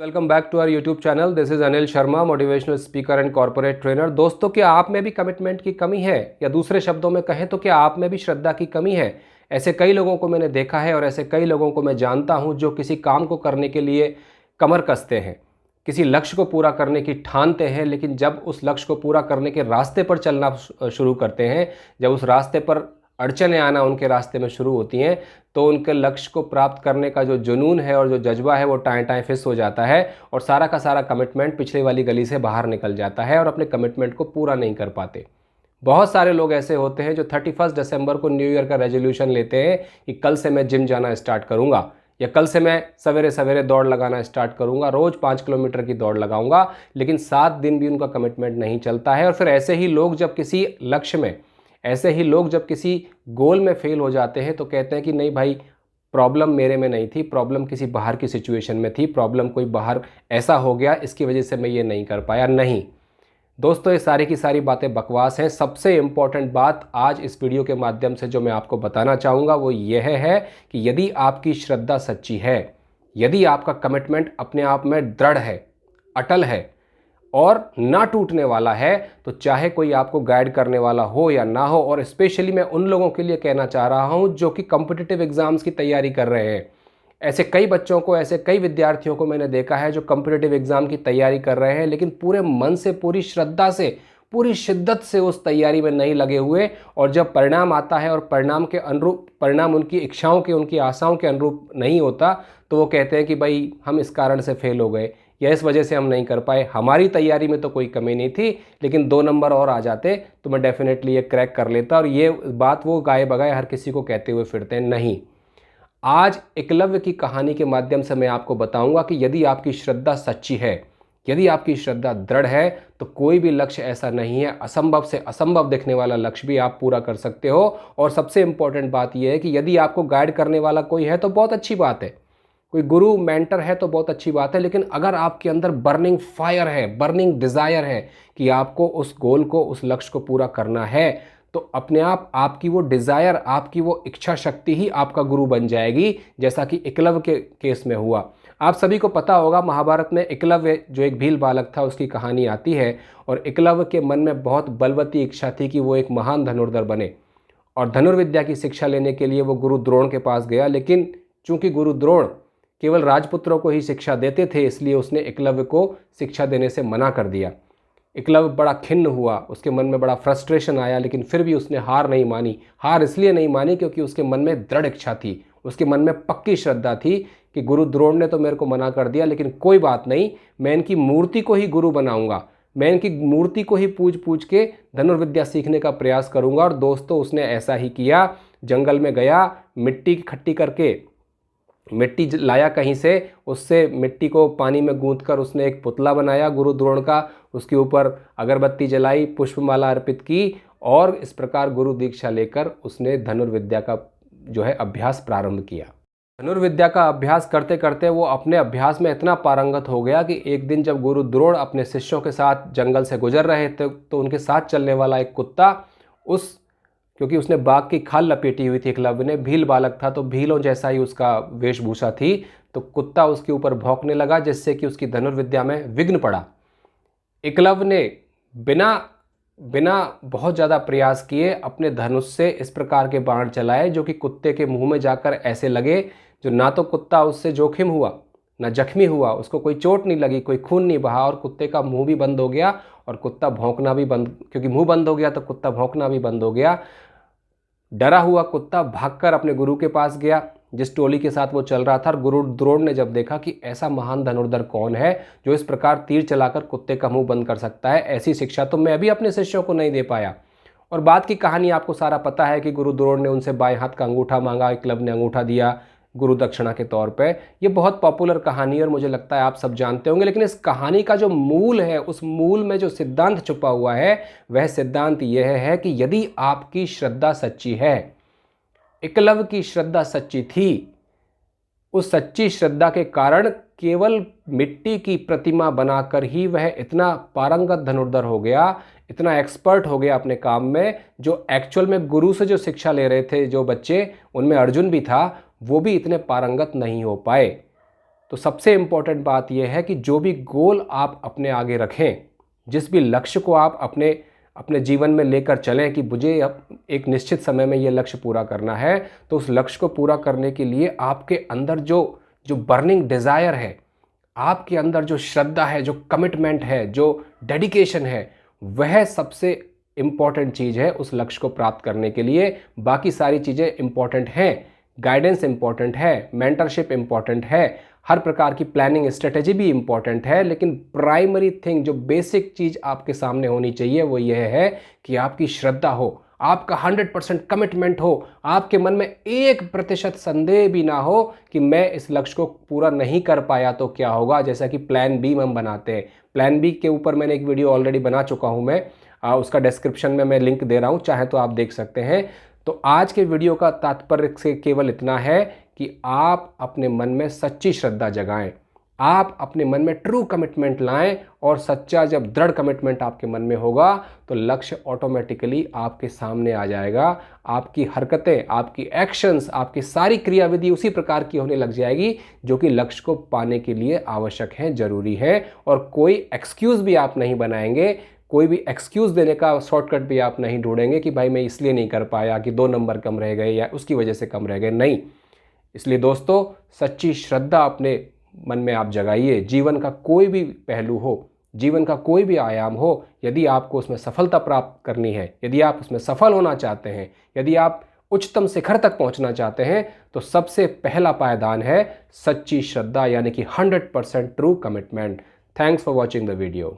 Welcome back to our YouTube channel. This is Anil Sharma, motivational speaker and corporate trainer. दोस्तों, क्या आप में भी कमिटमेंट की कमी है, या दूसरे शब्दों में कहें तो क्या आप में भी श्रद्धा की कमी है? ऐसे कई लोगों को मैंने देखा है और ऐसे कई लोगों को मैं जानता हूं जो किसी काम को करने के लिए कमर कसते हैं, किसी लक्ष्य को पूरा करने की ठानते हैं, लेकिन जब उस लक्ष्य को पूरा करने के रास्ते पर चलना शुरू करते हैं, जब उस रास्ते पर अड़चनें आना उनके रास्ते में शुरू होती हैं, तो उनके लक्ष्य को प्राप्त करने का जो जुनून है और जो जज्बा है वो टाएं टाएं फिस हो जाता है और सारा का सारा कमिटमेंट पिछले वाली गली से बाहर निकल जाता है और अपने कमिटमेंट को पूरा नहीं कर पाते। बहुत सारे लोग ऐसे होते हैं जो 31 दिसंबर को न्यू ईयर का रेजोल्यूशन लेते हैं कि कल से मैं जिम जाना स्टार्ट करूंगा, या कल से मैं सवेरे सवेरे दौड़ लगाना स्टार्ट करूंगा, रोज 5 किलोमीटर की दौड़ लगाऊंगा, लेकिन 7 दिन भी उनका कमिटमेंट नहीं चलता है। और फिर ऐसे ही लोग जब किसी लक्ष्य में, ऐसे ही लोग जब किसी गोल में फेल हो जाते हैं तो कहते हैं कि नहीं भाई, प्रॉब्लम मेरे में नहीं थी, प्रॉब्लम किसी बाहर की सिचुएशन में थी, प्रॉब्लम कोई बाहर ऐसा हो गया इसकी वजह से मैं ये नहीं कर पाया। नहीं दोस्तों, ये सारी की सारी बातें बकवास हैं। सबसे इम्पॉर्टेंट बात आज इस वीडियो के माध्यम से जो मैं आपको बताना चाहूँगा वो यह है कि यदि आपकी श्रद्धा सच्ची है, यदि आपका कमिटमेंट अपने आप में दृढ़ है, अटल है और ना टूटने वाला है, तो चाहे कोई आपको गाइड करने वाला हो या ना हो, और स्पेशली मैं उन लोगों के लिए कहना चाह रहा हूं जो कि कॉम्पिटिटिव एग्जाम्स की तैयारी कर रहे हैं। ऐसे कई बच्चों को, ऐसे कई विद्यार्थियों को मैंने देखा है जो कॉम्पिटिटिव एग्जाम की तैयारी कर रहे हैं, लेकिन पूरे मन से, पूरी श्रद्धा से, पूरी शिद्दत से उस तैयारी में नहीं लगे हुए, और जब परिणाम आता है और परिणाम के अनुरूप, परिणाम उनकी इच्छाओं के, उनकी आशाओं के अनुरूप नहीं होता, तो वो कहते हैं कि भाई हम इस कारण से फेल हो गए या इस वजह से हम नहीं कर पाए, हमारी तैयारी में तो कोई कमी नहीं थी, लेकिन 2 नंबर और आ जाते तो मैं डेफिनेटली ये क्रैक कर लेता। और ये बात वो गाए बगाए हर किसी को कहते हुए फिरते हैं। नहीं, आज एकलव्य की कहानी के माध्यम से मैं आपको बताऊंगा कि यदि आपकी श्रद्धा सच्ची है, यदि आपकी श्रद्धा दृढ़ है, तो कोई भी लक्ष्य ऐसा नहीं है, असंभव से असंभव दिखने वाला लक्ष्य भी आप पूरा कर सकते हो। और सबसे इंपॉर्टेंट बात यह है कि यदि आपको गाइड करने वाला कोई है तो बहुत अच्छी बात है, कोई गुरु मेंटर है तो बहुत अच्छी बात है, लेकिन अगर आपके अंदर बर्निंग फायर है, बर्निंग डिज़ायर है कि आपको उस गोल को, उस लक्ष्य को पूरा करना है, तो अपने आप आपकी वो डिज़ायर, आपकी वो इच्छा शक्ति ही आपका गुरु बन जाएगी, जैसा कि एकलव्य के केस में हुआ। आप सभी को पता होगा, महाभारत में एकलव्य जो एक भील बालक था उसकी कहानी आती है, और एकलव्य के मन में बहुत बलवती इच्छा थी कि वो एक महान धनुर्धर बने, और धनुर्विद्या की शिक्षा लेने के लिए वो गुरु द्रोण के पास गया। लेकिन चूंकि गुरु द्रोण केवल राजपुत्रों को ही शिक्षा देते थे, इसलिए उसने एकलव्य को शिक्षा देने से मना कर दिया। एकलव्य बड़ा खिन्न हुआ, उसके मन में बड़ा फ्रस्ट्रेशन आया, लेकिन फिर भी उसने हार नहीं मानी। हार इसलिए नहीं मानी क्योंकि उसके मन में दृढ़ इच्छा थी, उसके मन में पक्की श्रद्धा थी कि गुरु द्रोण ने तो मेरे को मना कर दिया, लेकिन कोई बात नहीं, मैं इनकी मूर्ति को ही गुरु बनाऊंगा, मैं इनकी मूर्ति को ही पूज पूज के धनुर्विद्या सीखने का प्रयास करूंगा। और दोस्तों, उसने ऐसा ही किया। जंगल में गया, मिट्टी इकट्ठी करके, मिट्टी लाया कहीं से, उससे मिट्टी को पानी में गूंथकर उसने एक पुतला बनाया गुरु द्रोण का, उसके ऊपर अगरबत्ती जलाई, पुष्पमाला अर्पित की, और इस प्रकार गुरु दीक्षा लेकर उसने धनुर्विद्या का जो है अभ्यास प्रारंभ किया। धनुर्विद्या का अभ्यास करते करते वो अपने अभ्यास में इतना पारंगत हो गया कि एक दिन जब गुरु द्रोण अपने शिष्यों के साथ जंगल से गुजर रहे थे, तो उनके साथ चलने वाला एक कुत्ता, क्योंकि उसने बाघ की खाल लपेटी हुई थी, एकलव्य ने, भील बालक था तो भीलों जैसा ही उसका वेशभूषा थी, तो कुत्ता उसके ऊपर भौंकने लगा, जिससे कि उसकी धनुर्विद्या में विघ्न पड़ा। एकलव्य ने बिना बहुत ज़्यादा प्रयास किए अपने धनुष से इस प्रकार के बाण चलाए जो कि कुत्ते के मुंह में जाकर ऐसे लगे, जो ना तो कुत्ता उससे जोखिम हुआ, ना जख्मी हुआ, उसको कोई चोट नहीं लगी, कोई खून नहीं बहा, और कुत्ते का मुंह भी बंद हो गया और कुत्ता भौंकना भी बंद, क्योंकि मुंह बंद हो गया तो कुत्ता भौंकना भी बंद हो गया। डरा हुआ कुत्ता भागकर अपने गुरु के पास गया, जिस टोली के साथ वो चल रहा था। और गुरु द्रोण ने जब देखा कि ऐसा महान धनुर्धर कौन है जो इस प्रकार तीर चलाकर कुत्ते का मुंह बंद कर सकता है, ऐसी शिक्षा तो मैं भी अपने शिष्यों को नहीं दे पाया। और बात की कहानी आपको सारा पता है कि गुरु द्रोण ने उनसे बाएं हाथ का अंगूठा मांगा, एकलव्य ने अंगूठा दिया गुरु दक्षिणा के तौर पे। ये बहुत पॉपुलर कहानी है और मुझे लगता है आप सब जानते होंगे, लेकिन इस कहानी का जो मूल है, उस मूल में जो सिद्धांत छुपा हुआ है, वह सिद्धांत यह है कि यदि आपकी श्रद्धा सच्ची है, एकलव्य की श्रद्धा सच्ची थी, उस सच्ची श्रद्धा के कारण केवल मिट्टी की प्रतिमा बनाकर ही वह इतना पारंगत धनुर्धर हो गया, इतना एक्सपर्ट हो गया अपने काम में, जो एक्चुअल में गुरु से जो शिक्षा ले रहे थे जो बच्चे, उनमें अर्जुन भी था, वो भी इतने पारंगत नहीं हो पाए। तो सबसे इम्पॉर्टेंट बात यह है कि जो भी गोल आप अपने आगे रखें, जिस भी लक्ष्य को आप अपने जीवन में लेकर चलें कि मुझे अब एक निश्चित समय में ये लक्ष्य पूरा करना है, तो उस लक्ष्य को पूरा करने के लिए आपके अंदर जो बर्निंग डिज़ायर है, आपके अंदर जो श्रद्धा है, जो कमिटमेंट है, जो डेडिकेशन है, वह सबसे इम्पॉर्टेंट चीज़ है उस लक्ष्य को प्राप्त करने के लिए। बाकी सारी चीज़ें इम्पॉर्टेंट हैं, गाइडेंस इम्पॉर्टेंट है, मेंटरशिप इम्पॉर्टेंट है, हर प्रकार की प्लानिंग स्ट्रेटेजी भी इम्पॉर्टेंट है, लेकिन प्राइमरी थिंग जो बेसिक चीज़ आपके सामने होनी चाहिए वो यह है कि आपकी श्रद्धा हो, आपका 100% कमिटमेंट हो, आपके मन में 1% संदेह भी ना हो कि मैं इस लक्ष्य को पूरा नहीं कर पाया तो क्या होगा। जैसा कि प्लान बी हम बनाते हैं, प्लान बी के ऊपर मैंने एक वीडियो ऑलरेडी बना चुका हूँ मैं, उसका डिस्क्रिप्शन में मैं लिंक दे रहा हूँ, चाहे तो आप देख सकते हैं। तो आज के वीडियो का तात्पर्य से केवल इतना है कि आप अपने मन में सच्ची श्रद्धा जगाएं, आप अपने मन में ट्रू कमिटमेंट लाएं, और सच्चा जब दृढ़ कमिटमेंट आपके मन में होगा तो लक्ष्य ऑटोमेटिकली आपके सामने आ जाएगा। आपकी हरकतें, आपकी एक्शंस, आपकी सारी क्रियाविधि उसी प्रकार की होने लग जाएगी जो कि लक्ष्य को पाने के लिए आवश्यक है, जरूरी है। और कोई एक्सक्यूज़ भी आप नहीं बनाएंगे, कोई भी एक्सक्यूज़ देने का शॉर्टकट भी आप नहीं ढूंढेंगे कि भाई मैं इसलिए नहीं कर पाया कि 2 नंबर कम रह गए या उसकी वजह से कम रह गए, नहीं। इसलिए दोस्तों, सच्ची श्रद्धा अपने मन में आप जगाइए। जीवन का कोई भी पहलू हो, जीवन का कोई भी आयाम हो, यदि आपको उसमें सफलता प्राप्त करनी है, यदि आप उसमें सफल होना चाहते हैं, यदि आप उच्चतम शिखर तक पहुंचना चाहते हैं, तो सबसे पहला पायदान है सच्ची श्रद्धा, यानी कि 100% true commitment. Thanks for watching the video.